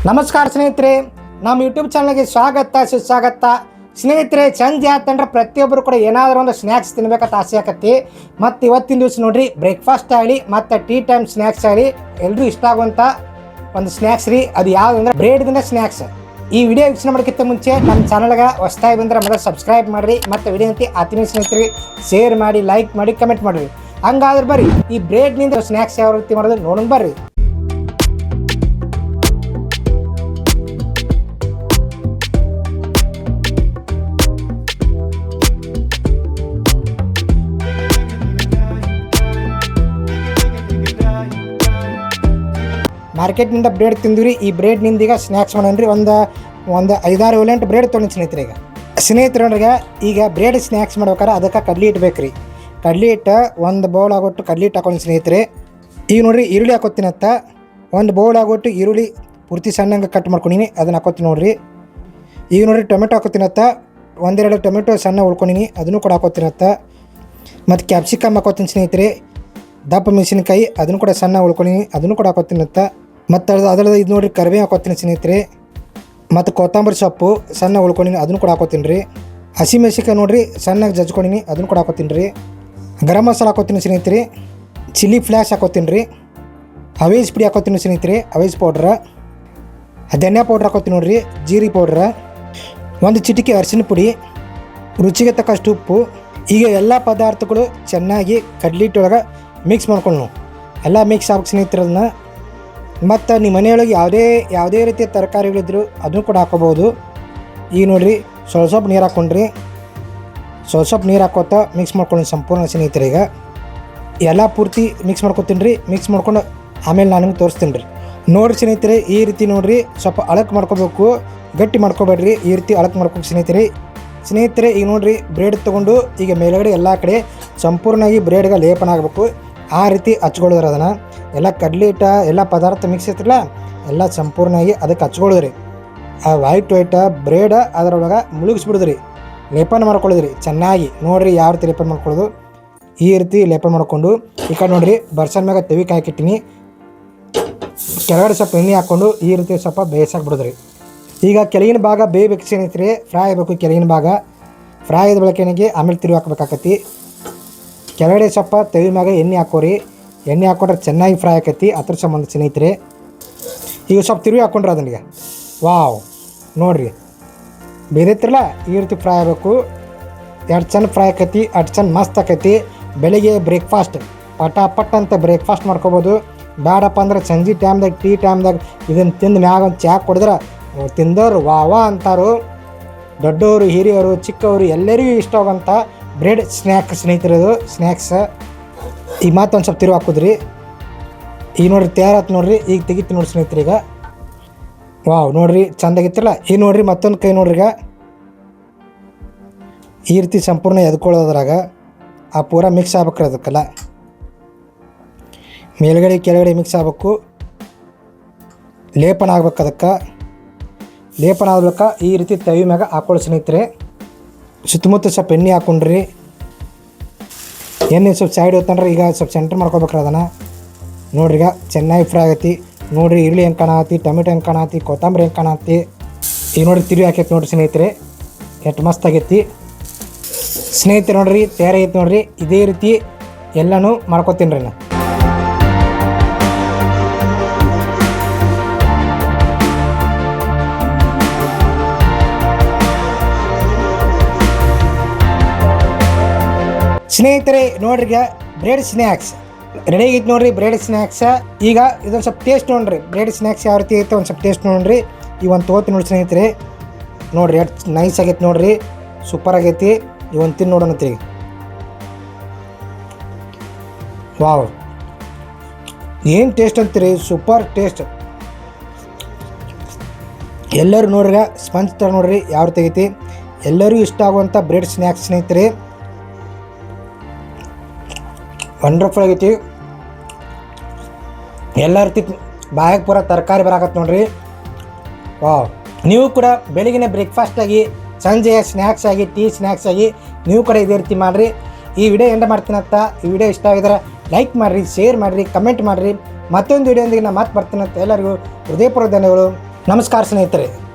ನಮಸ್ಕಾರ ಸ್ನೇಹಿತರೆ, ನಮ್ಮ ಯೂಟ್ಯೂಬ್ ಚಾನಲ್ಗೆ ಸ್ವಾಗತ ಸುಸ್ವಾಗತ. ಸ್ನೇಹಿತರೆ, ಸಂಜೆ ಆತಂದ್ರೆ ಪ್ರತಿಯೊಬ್ಬರು ಕೂಡ ಏನಾದರೂ ಒಂದು ಸ್ನ್ಯಾಕ್ಸ್ ತಿನ್ಬೇಕಂತ ಆಸೆ ಆಕತಿ. ಮತ್ತು ಇವತ್ತಿನ ದಿವಸ ನೋಡ್ರಿ, ಬ್ರೇಕ್ಫಾಸ್ಟ್ ಆಗಲಿ ಮತ್ತು ಟೀ ಟೈಮ್ ಸ್ನ್ಯಾಕ್ಸ್ ಆಗಲಿ ಎಲ್ಲರೂ ಇಷ್ಟ ಆಗುವಂಥ ಒಂದು ಸ್ನ್ಯಾಕ್ಸ್ ರೀ. ಅದು ಯಾವುದು ಅಂದ್ರೆ ಬ್ರೆಡ್ದಿನ ಸ್ನ್ಯಾಕ್ಸ್. ಈ ವಿಡಿಯೋ ವೀಕ್ಷಣೆ ಮಾಡೋಕ್ಕಿಂತ ಮುಂಚೆ ನಮ್ಮ ಚಾನಲ್ಗೆ ಹೊಸದಾಗಿ ಬಂದರೆ ಮೊದಲು ಸಬ್ಸ್ಕ್ರೈಬ್ ಮಾಡಿರಿ ಮತ್ತು ವಿಡಿಯೋ ಅಂತಿ ಆತ್ಮೀಯ ಸ್ನೇಹಿತರಿಗೆ ಶೇರ್ ಮಾಡಿ, ಲೈಕ್ ಮಾಡಿ, ಕಮೆಂಟ್ ಮಾಡಿರಿ. ಹಂಗಾದ್ರೆ ಬರ್ರಿ ಈ ಬ್ರೆಡ್ನಿಂದ ಸ್ನ್ಯಾಕ್ಸ್ ಯಾವ ರೀತಿ ಮಾಡೋದು ನೋಡೋಣ ಬರ್ರಿ. ಮಾರ್ಕೆಟ್ನಿಂದ ಬ್ರೆಡ್ ತಿಂದಿರಿ. ಈ ಬ್ರೆಡ್ನಿಂದ ಈಗ ಸ್ನ್ಯಾಕ್ಸ್ ಮಾಡೋಣ್ರಿ. ಒಂದು 5-6 7-8 ಬ್ರೆಡ್ ತೊಗೊಂಡು ಸ್ನೇಹಿತರೆ. ಸ್ನೇಹಿತರೊಂದಿಗೆ ಈಗ ಬ್ರೆಡ್ ಸ್ನ್ಯಾಕ್ಸ್ ಮಾಡ್ಬೇಕಾರೆ ಅದಕ್ಕೆ ಕಡ್ಲಿ ಹಿಟ್ಟು ಬೇಕು ರೀ. ಕಡ್ಲಿ ಹಿಟ್ಟು ಒಂದು ಬೌಲ್ ಆಗೋಟ್ಟು ಕಡ್ಲಿ ಹಿಟ್ಟು ಹಾಕೊಂಡು ಸ್ನೇಹಿತರೆ. ಈಗ ನೋಡಿರಿ, ಈರುಳ್ಳಿ ಹಾಕೋತೀನತ್ತ. ಒಂದು ಬೌಲ್ ಆಗೋಟ್ಟು ಈರುಳ್ಳಿ ಪೂರ್ತಿ ಸಣ್ಣಂಗೆ ಕಟ್ ಮಾಡ್ಕೊಂಡಿನಿ, ಅದನ್ನು ಹಾಕೋತೀನಿ ನೋಡಿರಿ. ಈಗ ನೋಡಿರಿ, ಟೊಮೆಟೊ ಹಾಕೋತೀನತ್ತ. 1-2 ಟೊಮೆಟೊ ಸಣ್ಣ ಉಳ್ಕೊಂಡಿನಿ, ಅದನ್ನು ಕೂಡ ಹಾಕೋತೀನತ್ತ. ಮತ್ತು ಕ್ಯಾಪ್ಸಿಕಮ್ ಹಾಕೋತೀನಿ ಸ್ನೇಹಿತರೆ. ದಪ್ಪ ಮೆಣಸಿನಕಾಯಿ ಅದನ್ನು ಕೂಡ ಸಣ್ಣ ಉಳ್ಕೊಂಡಿನಿ, ಅದನ್ನು ಕೂಡ ಹಾಕೋತೀನತ್ತ. ಮತ್ತು ಅದರದ್ದು ಇದು ನೋಡಿರಿ, ಕರಿಬೇವು ಹಾಕೋತೀನಿ ಸ್ನೇಹಿತರೆ. ಮತ್ತು ಕೊತ್ತಂಬರಿ ಸೊಪ್ಪು ಸಣ್ಣ ಉಳ್ಕೊಂಡಿನಿ, ಅದನ್ನು ಕೂಡ ಹಾಕೋತೀನಿ ರೀ. ಹಸಿ ಮೆಣಸಿನಕಾಯಿ ನೋಡಿರಿ ಸಣ್ಣಗೆ ಜಜ್ಕೊಂಡಿನಿ, ಅದನ್ನು ಕೂಡ ಹಾಕೋತೀನಿ ರೀ. ಗರಂ ಮಸಾಲ ಹಾಕೋತೀನಿ ಸ್ನೇಹಿತರೆ. ಚಿಲ್ಲಿ ಫ್ಲ್ಯಾಶ್ ಹಾಕೋತೀನಿ ರೀ. ಅವೇಜ್ ಪುಡಿ ಹಾಕೋತೀನಿ ಸ್ನೇಹಿತರೆ, ಅವೇಜ್ ಪೌಡ್ರ. ಧನಿಯಾ ಪೌಡ್ರ್ ಹಾಕೋತೀನಿ ನೋಡಿರಿ, ಜೀರಿಗೆ ಪೌಡ್ರ, ಒಂದು ಚಿಟಿಕೆ ಅರಿಶಿನ ಪುಡಿ, ರುಚಿಗೆ ತಕ್ಕಷ್ಟು ಉಪ್ಪು. ಈಗ ಎಲ್ಲ ಪದಾರ್ಥಗಳು ಚೆನ್ನಾಗಿ ಕಡ್ಲಿಟ್ಟೊಳಗೆ ಮಿಕ್ಸ್ ಮಾಡ್ಕೊಂಡು ಎಲ್ಲ ಮಿಕ್ಸ್ ಆಗ್ಬೇಕು ಸ್ನೇಹಿತರೆ. ಅದನ್ನ ಮತ್ತು ನಿಮ್ಮ ಮನೆಯೊಳಗೆ ಯಾವುದೇ ರೀತಿಯ ತರಕಾರಿಗಳಿದ್ರು ಅದನ್ನು ಕೂಡ ಹಾಕೋಬೋದು. ಈಗ ನೋಡಿರಿ, ಸ್ವಲ್ಪ ನೀರು ಹಾಕ್ಕೊಂಡ್ರಿ. ಸ್ವಲ್ಪ ನೀರು ಹಾಕೋತಾ ಮಿಕ್ಸ್ ಮಾಡ್ಕೊಂಡು ಸಂಪೂರ್ಣ ಸ್ನೇಹಿತರೆ. ಈಗ ಎಲ್ಲ ಪೂರ್ತಿ ಮಿಕ್ಸ್ ಮಾಡ್ಕೊತೀನಿ ರೀ. ಮಿಕ್ಸ್ ಮಾಡ್ಕೊಂಡು ಆಮೇಲೆ ನಾನು ನಿಮ್ಗೆ ತೋರಿಸ್ತೀನಿ ರೀ. ನೋಡಿರಿ ಸ್ನೇಹಿತರೆ, ಈ ರೀತಿ ನೋಡಿರಿ, ಸ್ವಲ್ಪ ಅಳಕ್ ಮಾಡ್ಕೋಬೇಕು, ಗಟ್ಟಿ ಮಾಡ್ಕೋಬೇಡ್ರಿ. ಈ ರೀತಿ ಅಳಕ್ ಮಾಡ್ಕೋಬೇಕು ಸ್ನೇಹಿತರೆ. ಈಗ ನೋಡಿರಿ, ಬ್ರೆಡ್ ತೊಗೊಂಡು ಈಗ ಮೇಲ್ಗಡೆ ಎಲ್ಲ ಕಡೆ ಸಂಪೂರ್ಣವಾಗಿ ಬ್ರೆಡ್ಗೆ ಲೇಪನ ಆಗಬೇಕು. ಆ ರೀತಿ ಹಚ್ಕೊಳ್ಳೋದ್ರಿ. ಅದನ್ನು ಎಲ್ಲ ಕಡ್ಲಿ ಹಿಟ್ಟ ಎಲ್ಲ ಪದಾರ್ಥ ಮಿಕ್ಸ್ ಇರ್ತಿರಲ್ಲ, ಎಲ್ಲ ಸಂಪೂರ್ಣವಾಗಿ ಅದಕ್ಕೆ ಹಚ್ಕೊಳ್ಳೋದ್ರಿ. ಆ ವೈಟ್ ಬ್ರೆಡ್ ಅದರೊಳಗೆ ಮುಳುಗಿಸ್ಬಿಡೋದ್ರಿ, ಲೇಪನ ಮಾಡ್ಕೊಳ್ಳೋದ್ರಿ ಚೆನ್ನಾಗಿ. ನೋಡಿರಿ ಯಾವ ರೀತಿ ಲೇಪನ ಮಾಡ್ಕೊಳ್ಳೋದು. ಈ ರೀತಿ ಲೇಪನ ಮಾಡಿಕೊಂಡು ಈ ಕಡೆ ನೋಡಿರಿ, ಬರ್ಸನ್ ಮ್ಯಾಗ ತೆವಿಕೆ ಹಾಕಿಟ್ಟಿನಿ. ಕೆಳಗಡೆ ಸ್ವಲ್ಪ ಎಣ್ಣೆ ಹಾಕ್ಕೊಂಡು ಈ ರೀತಿ ಸ್ವಲ್ಪ ಬೇಯಿಸಾಕ್ಬಿಡೋದ್ರಿ. ಈಗ ಕೆಳಗಿನ ಭಾಗ ಬೇಯಬೇಕು ಸ್ನೇಹಿತರೆ, ಫ್ರೈ ಆಗಬೇಕು. ಕೆಳಗಿನ ಭಾಗ ಫ್ರೈ ಆದ ಬಳಕೆನಿಗೆ ಆಮೇಲೆ ತಿರುಗಿ ಹಾಕ್ಬೇಕಾಕತಿ. ಕೆಳಗಡೆ ಸ್ವಲ್ಪ ತೆವಿ ಮ್ಯಾಗ ಎಣ್ಣೆ ಹಾಕೋರಿ. ಎಣ್ಣೆ ಹಾಕೊಂಡ್ರೆ ಚೆನ್ನಾಗಿ ಫ್ರೈ ಆಕೈತಿ, ಅದ್ರ ಸಂಬಂಧ ಸ್ನೇಹಿತರೆ. ಈಗ ಸ್ವಲ್ಪ ತಿರುಗಿ ಹಾಕ್ಕೊಂಡ್ರೆ ಅದನಿಗೆ ವಾವ್ ನೋಡಿರಿ ಬೇಯ್ದೈತಿರಲ್ಲ, ಈ ರೀತಿ ಫ್ರೈ ಆಗಬೇಕು. ಎರಡು ಚೆಂದ ಫ್ರೈ ಆಕೈತಿ, ಅಷ್ಟು ಚೆಂದ ಮಸ್ತ್ ಆಕೈತಿ. ಬೆಳಿಗ್ಗೆ ಬ್ರೇಕ್ಫಾಸ್ಟ್ ಪಟ್ ಅಂತ ಬ್ರೇಕ್ಫಾಸ್ಟ್ ಮಾಡ್ಕೋಬೋದು. ಬೇಡಪ್ಪ ಅಂದ್ರೆ ಸಂಜೆ ಟೈಮ್ದಾಗ, ಟೀ ಟೈಮ್ದಾಗ ಇದನ್ನು ತಿಂದು ಮ್ಯಾಗ ಒಂದು ಚಹಾ ಕುಡಿದ್ರೆ ತಿಂದವರು ವಾ ಅಂತಾರು. ದೊಡ್ಡವರು, ಹಿರಿಯರು, ಚಿಕ್ಕವರು ಎಲ್ಲರಿಗೂ ಇಷ್ಟ ಆಗೋಂಥ ಬ್ರೆಡ್ ಸ್ನ್ಯಾಕ್ ಸ್ನೇಹಿತರದು ಸ್ನ್ಯಾಕ್ಸ್. ಈಗ ಮತ್ತೊಂದು ಸ್ವಲ್ಪ ತಿರುಗಿ ಹಾಕೋದ್ರಿ. ಈಗ ನೋಡಿರಿ ತಯಾರಾಯ್ತು ನೋಡಿರಿ. ಈಗ ತೆಗಿತೀನಿ ನೋಡಿ ಸ್ನೇಹಿತರೆ. ಈಗ ವಾವ್ ನೋಡಿರಿ, ಚೆಂದಾಗಿತ್ತಲ್ಲ. ಈಗ ನೋಡಿರಿ, ಮತ್ತೊಂದು ಕೈ ನೋಡ್ರಿ. ಈಗ ಈ ರೀತಿ ಸಂಪೂರ್ಣ ಎದ್ಕೊಳ್ಳೋದ್ರಾಗ ಆ ಪೂರ ಮಿಕ್ಸ್ ಆಗ್ಬೇಕ್ರಿ. ಅದಕ್ಕೆಲ್ಲ ಮೇಲ್ಗಡೆ ಕೆಳಗಡೆ ಮಿಕ್ಸ್ ಆಗ್ಬೇಕು, ಲೇಪನ ಆಗ್ಬೇಕು. ಅದಕ್ಕೆ ಲೇಪನ ಆಗ್ಬೇಕಾ ಈ ರೀತಿ ತವಿ ಮ್ಯಾಗ ಹಾಕೊಳ್ಳಿ ಸ್ನೇಹಿತರೆ. ಸುತ್ತಮುತ್ತ ಸ್ವಲ್ಪ ಎಣ್ಣೆ ಹಾಕ್ಕೊಂಡ್ರಿ. ಎಣ್ಣೆ ಸ್ವಲ್ಪ ಸೈಡ್ ಹೊತ್ತಂಡ್ರೆ ಈಗ ಸ್ವಲ್ಪ ಸೆಂಟ್ರ್ ಮಾಡ್ಕೋಬೇಕ್ರಿ ಅದನ್ನು. ನೋಡ್ರಿ, ಈಗ ಚೆನ್ನಾಗಿ ಫ್ರೈ ಆಗೈತಿ. ನೋಡಿರಿ, ಈರುಳ್ಳಿ ಹೆಂಗೆ ಕಾಣತಿ, ಟೊಮೆಟೊ ಹೆಂಗೆ ಕಾಣತಿ, ಕೊತ್ತಂಬರಿ ಹೆಂಗೆ ಕಾಣತಿ. ಈಗ ನೋಡಿರಿ, ತಿರುಗಿ ಹಾಕೈತಿ ನೋಡಿರಿ ಸ್ನೇಹಿತರೆ, ಎಷ್ಟು ಮಸ್ತ್ ಆಗೈತಿ ಸ್ನೇಹಿತರೆ. ನೋಡಿರಿ ತಯಾರಾಗೈತಿ ನೋಡಿರಿ. ಇದೇ ರೀತಿ ಎಲ್ಲನೂ ಮಾಡ್ಕೊತೀನಿ ರೀ ನಾನು. ಸ್ನೇಹಿತರೆ ನೋಡ್ರಿ, ಈಗ ಬ್ರೆಡ್ ಸ್ನ್ಯಾಕ್ಸ್ ರೆಡಿ ಆಗೈತಿ ನೋಡ್ರಿ. ಬ್ರೆಡ್ ಸ್ನ್ಯಾಕ್ಸ್ ಈಗ ಇದೊಂದು ಸ್ವಲ್ಪ ಟೇಸ್ಟ್ ನೋಡ್ರಿ. ಬ್ರೆಡ್ ಸ್ನ್ಯಾಕ್ಸ್ ಯಾವ ರೀತಿ ಐತೆ ಒಂದು ಸ್ವಲ್ಪ ಟೇಸ್ಟ್ ನೋಡ್ರಿ. ಈಗ ಒಂದು ತಗೋತಿ ನೋಡಿ ಸ್ನೇಹಿತರೆ. ನೋಡಿರಿ ಎಷ್ಟು ನೈಸ್ ಆಗೈತಿ ನೋಡ್ರಿ, ಸೂಪರ್ ಆಗೈತಿ. ಈ ಒಂದು ತಿಂದು ನೋಡೋಣ ಈಗ. ವಾವ್, ಏನು ಟೇಸ್ಟ್ ಅಂತೀರಿ, ಸೂಪರ್ ಟೇಸ್ಟ್. ಎಲ್ಲರೂ ನೋಡ್ರಿ, ಸ್ಪಂಜ್ ಥರ ನೋಡ್ರಿ ಯಾವ ರೀತಿ ಆಗೈತಿ. ಎಲ್ಲರಿಗೂ ಇಷ್ಟ ಆಗುವಂಥ ಬ್ರೆಡ್ ಸ್ನ್ಯಾಕ್ಸ್ ಸ್ನೇಹಿತರೆ. ವಂಡರ್ಫುಲ್ ಆಗೈತಿ. ಎಲ್ಲ ರೀತಿ ಬಾಯಾಗ ಪೂರ ತರಕಾರಿ ಬರಾಕತ್ತೆ ನೋಡ್ರಿ. ವಾವ್, ನೀವು ಕೂಡ ಬೆಳಗಿನ ಬ್ರೇಕ್ಫಾಸ್ಟ್ ಆಗಿ, ಸಂಜೆ ಸ್ನ್ಯಾಕ್ಸ್ ಆಗಿ, ಟೀ ಸ್ನ್ಯಾಕ್ಸ್ ಆಗಿ ನೀವು ಕೂಡ ಇದೇ ರೀತಿ ಮಾಡಿರಿ. ಈ ವಿಡಿಯೋ ಎಂಡ್ ಮಾಡ್ತೀನಂತ. ಈ ವಿಡಿಯೋ ಇಷ್ಟ ಆಗಿದ್ರೆ ಲೈಕ್ ಮಾಡಿರಿ, ಶೇರ್ ಮಾಡಿರಿ, ಕಮೆಂಟ್ ಮಾಡಿರಿ. ಮತ್ತೊಂದು ವಿಡಿಯೋದೊಂದಿಗೆ ನಾನು ಮತ್ತೆ ಬರ್ತೀನಂತ. ಎಲ್ಲರಿಗೂ ಹೃದಯಪೂರ್ವಕ ಧನ್ಯವಾದಗಳು. ನಮಸ್ಕಾರ ಸ್ನೇಹಿತರೆ.